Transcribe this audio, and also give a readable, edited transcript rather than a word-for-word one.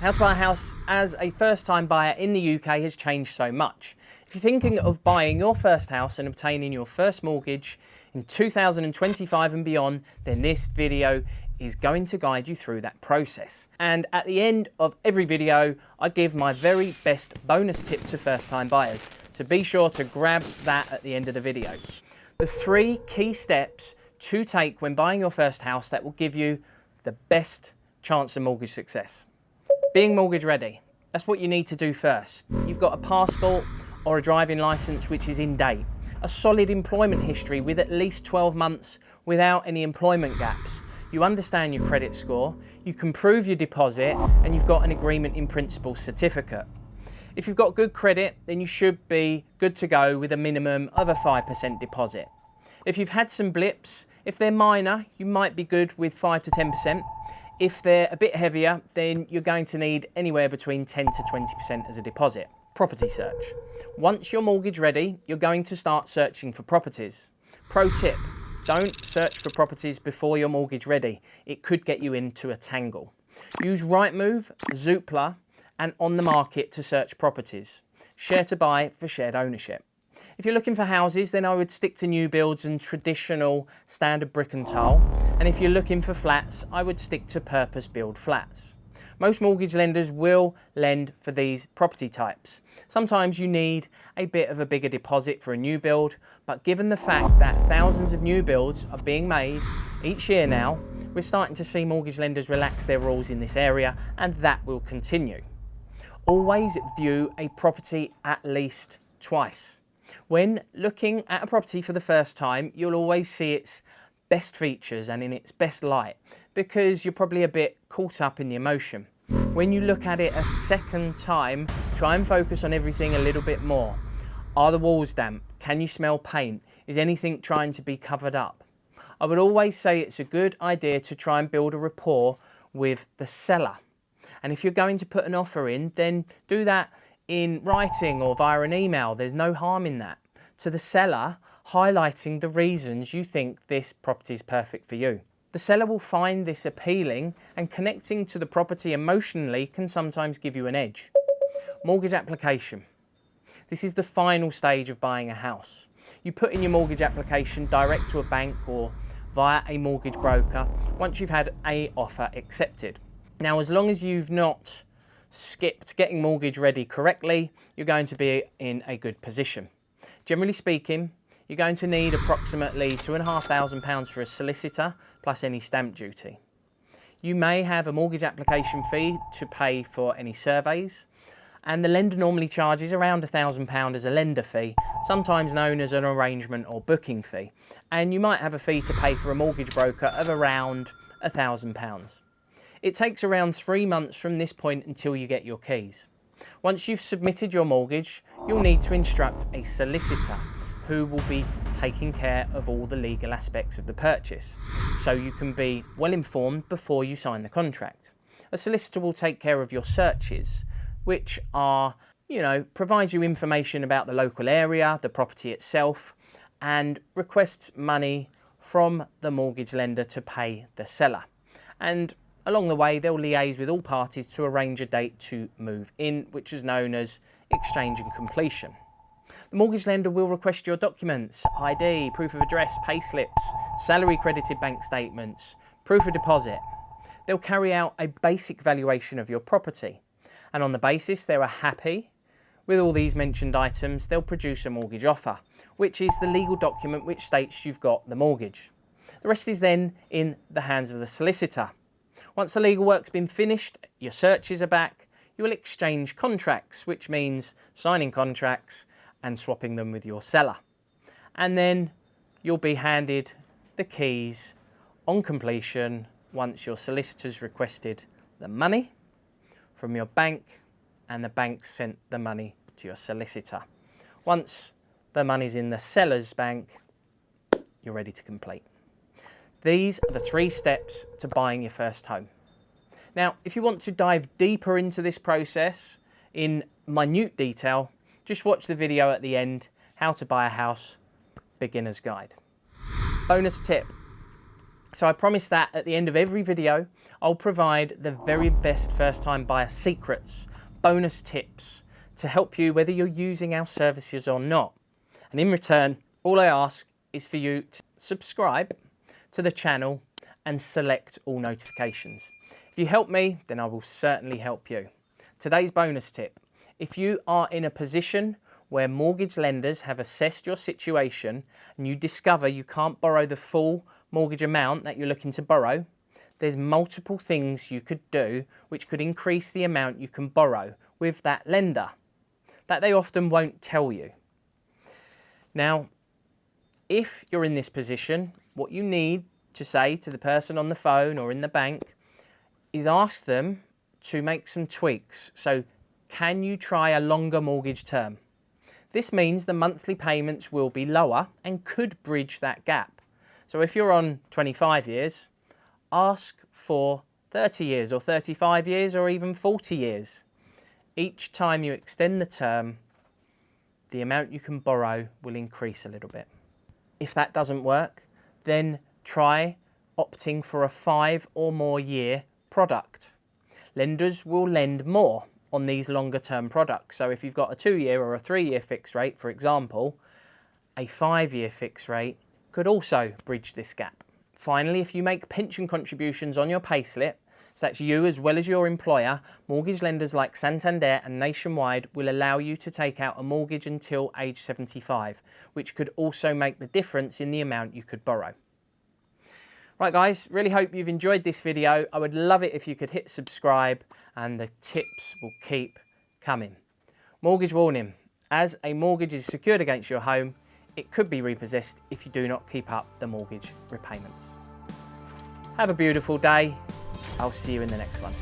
How to buy a house as a first-time buyer in the UK has changed so much. If you're thinking of buying your first house and obtaining your first mortgage in 2025 and beyond, then this video is going to guide you through that process. And at the end of every video, I give my very best bonus tip to first-time buyers. So be sure to grab that at the end of the video. The 3 key steps to take when buying your first house that will give you the best chance of mortgage success. Being mortgage ready, that's what you need to do first. You've got a passport or a driving licence which is in date, a solid employment history with at least 12 months without any employment gaps. You understand your credit score, you can prove your deposit, and you've got an agreement in principle certificate. If you've got good credit, then you should be good to go with a minimum of a 5% deposit. If you've had some blips, if they're minor, you might be good with 5 to 10%. If they're a bit heavier, then you're going to need anywhere between 10 to 20% as a deposit. Property search. Once you're mortgage ready, you're going to start searching for properties. Pro tip, don't search for properties before you're mortgage ready. It could get you into a tangle. Use Rightmove, Zoopla, and On the Market to search properties. Share to buy for shared ownership. If you're looking for houses, then I would stick to new builds and traditional standard brick and tile. And if you're looking for flats, I would stick to purpose-built flats. Most mortgage lenders will lend for these property types. Sometimes you need a bit of a bigger deposit for a new build, but given the fact that thousands of new builds are being made each year now, we're starting to see mortgage lenders relax their rules in this area, and that will continue. Always view a property at least twice. When looking at a property for the first time, you'll always see its best features and in its best light because you're probably a bit caught up in the emotion. When you look at it a second time, try and focus on everything a little bit more. Are the walls damp? Can you smell paint? Is anything trying to be covered up? I would always say it's a good idea to try and build a rapport with the seller. And if you're going to put an offer in, then do that in writing or via an email. There's no harm in that. To the seller, highlighting the reasons you think this property is perfect for you. The seller will find this appealing, and connecting to the property emotionally can sometimes give you an edge. Mortgage application. This is the final stage of buying a house. You put in your mortgage application direct to a bank or via a mortgage broker once you've had an offer accepted. Now, as long as you've not skipped getting mortgage ready correctly, you're going to be in a good position. Generally speaking, you're going to need approximately £2,500 for a solicitor plus any stamp duty. You may have a mortgage application fee to pay for any surveys, and the lender normally charges around £1,000 as a lender fee, sometimes known as an arrangement or booking fee, and you might have a fee to pay for a mortgage broker of around £1,000. It takes around 3 months from this point until you get your keys. Once you've submitted your mortgage, you'll need to instruct a solicitor who will be taking care of all the legal aspects of the purchase, so you can be well informed before you sign the contract. A solicitor will take care of your searches, which are, provides you information about the local area, the property itself, and requests money from the mortgage lender to pay the seller. And along the way, they'll liaise with all parties to arrange a date to move in, which is known as exchange and completion. The mortgage lender will request your documents: ID, proof of address, payslips, salary credited bank statements, proof of deposit. They'll carry out a basic valuation of your property, and on the basis they are happy with all these mentioned items, they'll produce a mortgage offer, which is the legal document which states you've got the mortgage. The rest is then in the hands of the solicitor. Once the legal work's been finished, your searches are back, you will exchange contracts, which means signing contracts and swapping them with your seller. And then you'll be handed the keys on completion once your solicitor's requested the money from your bank and the bank sent the money to your solicitor. Once the money's in the seller's bank, you're ready to complete. These are the 3 steps to buying your first home. Now, if you want to dive deeper into this process in minute detail, just watch the video at the end, How to Buy a House, Beginner's Guide. Bonus tip. So I promise that at the end of every video, I'll provide the very best first-time buyer secrets, bonus tips to help you whether you're using our services or not. And in return, all I ask is for you to subscribe to the channel and select all notifications. If you help me, then I will certainly help you. Today's bonus tip: if you are in a position where mortgage lenders have assessed your situation and you discover you can't borrow the full mortgage amount that you're looking to borrow, there's multiple things you could do which could increase the amount you can borrow with that lender that they often won't tell you. Now, if you're in this position, what you need to say to the person on the phone or in the bank is ask them to make some tweaks. So, can you try a longer mortgage term? This means the monthly payments will be lower and could bridge that gap. So if you're on 25 years, ask for 30 years or 35 years or even 40 years. Each time you extend the term, the amount you can borrow will increase a little bit. If that doesn't work, then try opting for a 5 or more year product. Lenders will lend more on these longer term products. So if you've got a 2-year or a 3-year fixed rate, for example, a 5-year fixed rate could also bridge this gap. Finally, if you make pension contributions on your payslip, so that's you as well as your employer, mortgage lenders like Santander and Nationwide will allow you to take out a mortgage until age 75, which could also make the difference in the amount you could borrow. Right guys, really hope you've enjoyed this video. I would love it if you could hit subscribe and the tips will keep coming. Mortgage warning: as a mortgage is secured against your home, it could be repossessed if you do not keep up the mortgage repayments. Have a beautiful day. I'll see you in the next one.